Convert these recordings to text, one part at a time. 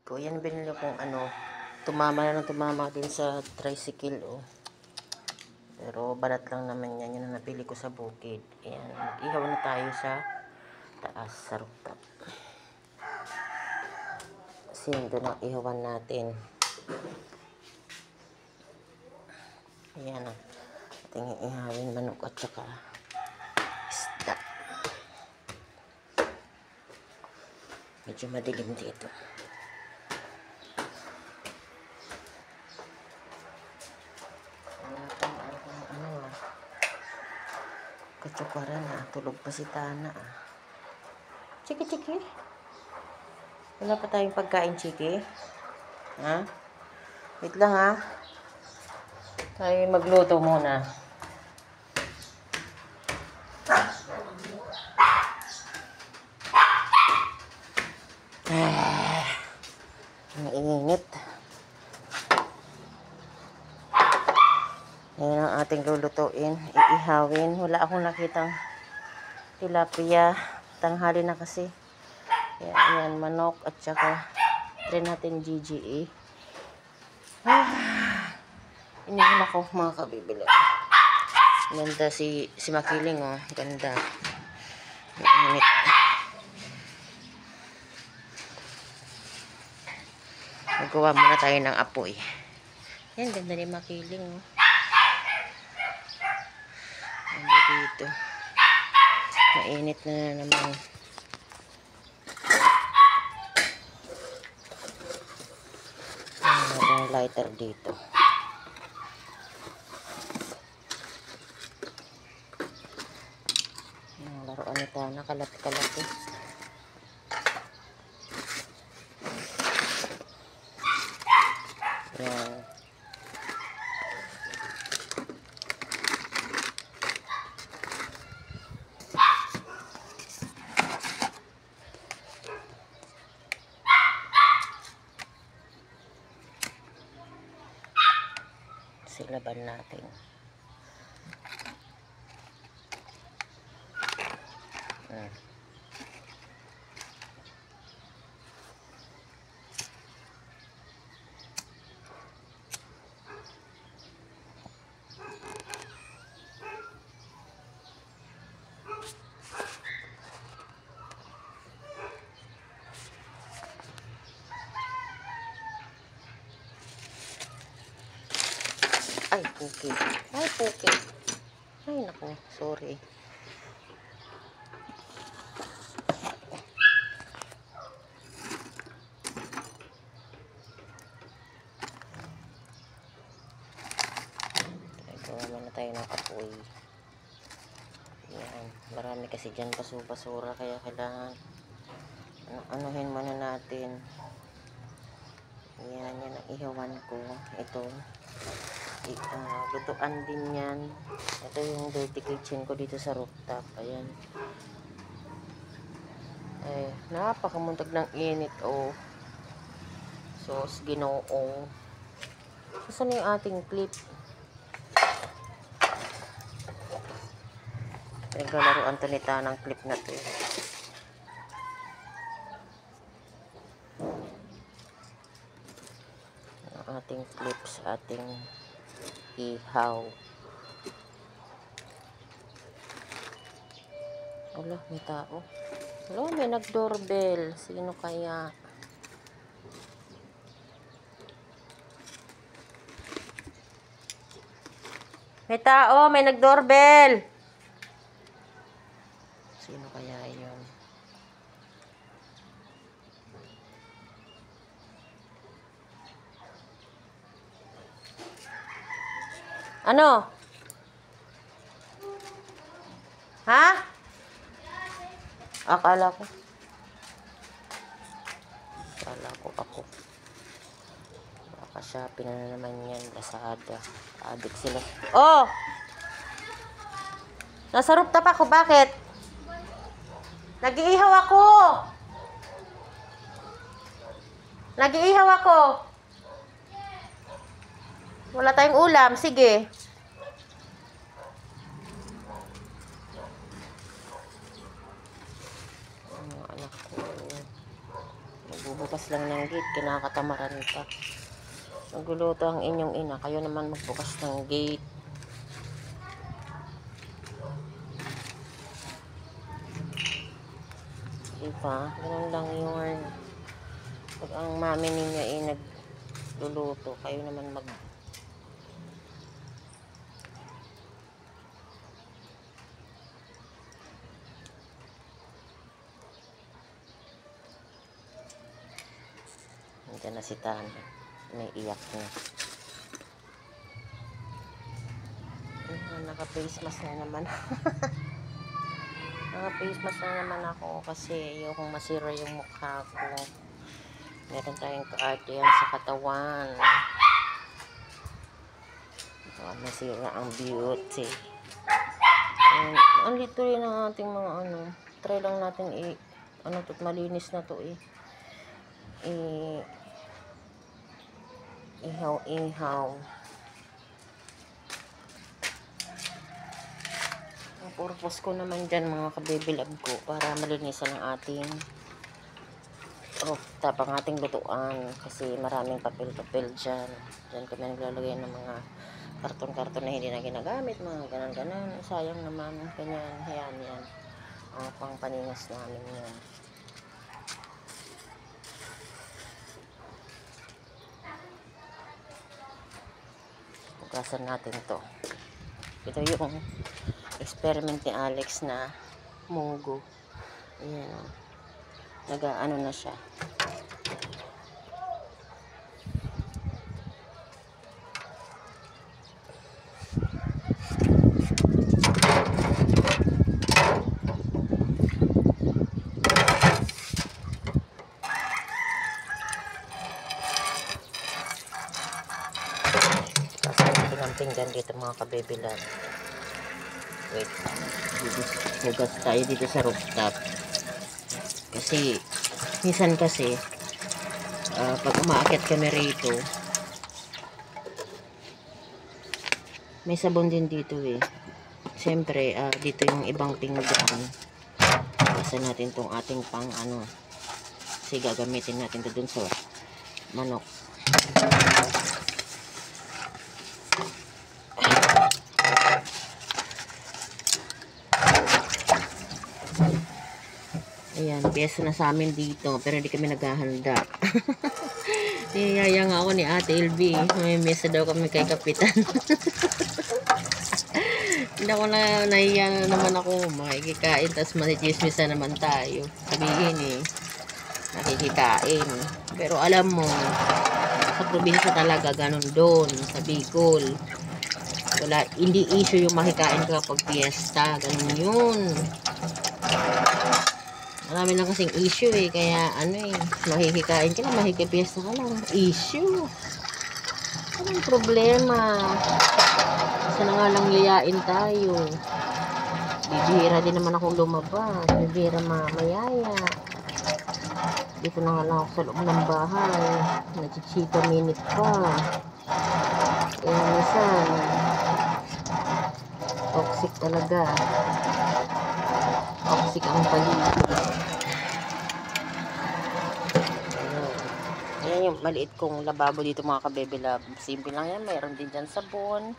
ko. Yan binili kong ano, tumama na ng tumama din sa tricycle, oh. Pero balat lang naman yan. Yan ang napili ko sa bukid. Ayan, mag-ihaw na tayo sa taas, sa rooftop. Kasi doon ang ihawan natin. Ayan ang ating ihawin, manok at saka isda. Medyo madilim dito. Katsukwaran na. Tulog pa si Tana. Chiki, chiki. Wala pa tayong pagkain, chiki. Ha? Wait lang, ha? Tayo magluto muna. Ang init. Ngayon ang ating lulutuin. Iihawin. Wala akong nakitang tilapia. Tanghali na kasi. Kaya ayan, manok at saka try natin GGA. Inihin ako mga kabibili. Ganda si Makiling, oh. Ganda. Mainit. Magawa muna tayo ng apoy. Yan, ganda ni Makiling, oh. Ano dito? Mainit na naman. Ang lighter dito. Ang laruan nito, nakalat-kalat, eh. Yan. Silaban natin. Ay, puki. Ay, puki. Ay, naku. Sorry. Gawa muna tayo ng apoy. Yan. Marami kasi dyan basura. Kaya kailangan anuhin muna natin. Yan. Yan ang ihawan ko. Ito. Lutuan din yan. Ito yung dirty kitchen ko dito sa rooftop. Ayan. Eh, napakamuntag ng init, oh. Sos, ginoo. Saan yung ating clip? Naglalaroan to nita ng clip na to. Ang ating clip sa ating ihaw. Wala, may tao. Wala, may nag-doorbell. Sino kaya? May tao, may nag-doorbell. Sino kaya yun? Ano? Ha? Akala ko ako. Baka Shopee na naman yan. Lazada. Adik sila. Oh! Nasa rooftop ako. Bakit? Nag-iihaw ako. Wala tayong ulam. Sige. Bubukas lang ng gate, kinakatamaran pa. Nagluluto ang inyong ina, kayo naman magbukas ng gate. Diba? Ganun lang yun. Pag ang mami ninyo ay nagluluto, kayo naman Nandiyan na si Tana. May iyak na. Naka-face mask na naman. Naka-face mask na naman ako kasi ayokong masira yung mukha ko. Meron tayong kaarte yan sa katawan. Masira ang beauty. Ang lito rin ang ating mga try lang natin malinis na to ihaw. Ang purpose ko naman dyan mga kabibilab ko para malinisan ang ating rooftop, ang ating lutuan kasi maraming papel-papel dyan kami naglalagay ng mga karton-karton na hindi na ginagamit, mga ganan-ganan, sayang naman, ganyan, yan pang paningas namin yan. Pugasan natin to. Ito yung experiment ni Alex na munggo. Ayan. Nag-ano na siya. Pinggan dito mga kabebilan. Wait. Hugas tayo dito sa rooftop. Kasi minsan pag umaakyat kami rito may sabon din dito siyempre dito yung ibang pinggan. Hugasan natin tong ating pang kasi gagamitin natin to dun sa manok. Ayan, piyesa na sa amin dito. Pero hindi kami naghahanda. Niyaya nga ako ni Ate LB. May mesa daw kami kay Kapitan. Hindi ako nahiya naman ako. Makikikain. Tapos manichismisa naman tayo. Sabihin nakikikain. Pero alam mo, sa probinsya talaga, ganun doon. Sa Bicol. Hindi issue yung makikain ka kapag piyesta. Ganun yun. Marami lang kasing issue kaya makikikain ka lang, makikipiesta ka lang, issue. Anong problema? Kasi na nga lang yayain tayo. Bibihira din naman akong lumabas, bibihira mayaya. Dito na nga lang ako sa loob ng bahay, nagchichika minute pa. Kaya minsan, toxic talaga. Toxic ang paligid. Ayan yung maliit kong lababo dito mga kabebilab. Simple lang yan. Mayroon din dyan sabon.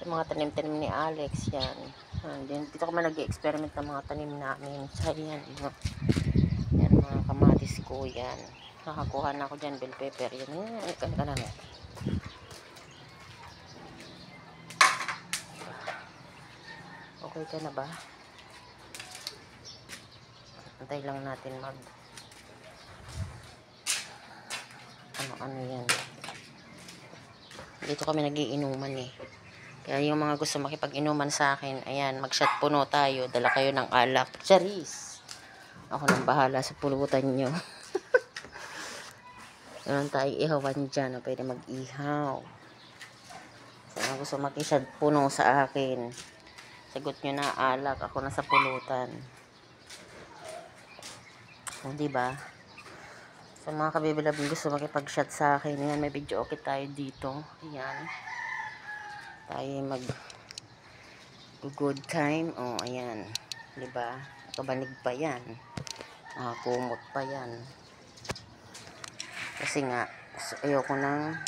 Yung mga tanim-tanim ni Alex yan. Dito kami nag-experiment ng mga tanim namin. So yan. Yan mga kamatis ko yan. Nakakuha na ako dyan. Bell pepper. Yan. Ka lang. Okay ka na ba? Antay lang natin ano yan. Dito kami nagiinuman Kaya yung mga gusto makipag-inuman sa akin, ayan, mag-shot puno tayo. Dala kayo ng alak. Charis! Ako nang bahala sa pulutan nyo. Ganun tayo ihawan dyan. Pwede mag-ihaw. Sa mga gusto makishot puno sa akin, sagot nyo na alak. Ako na sa pulutan. Diba? So mga kabibilab, gusto makipag-shot sa akin. Yan, may video okay tayo dito. Ayan. Tayo good time. Ayan. Diba? Nakabanig pa yan. Nakakumot pa yan. Kasi nga, ayoko nang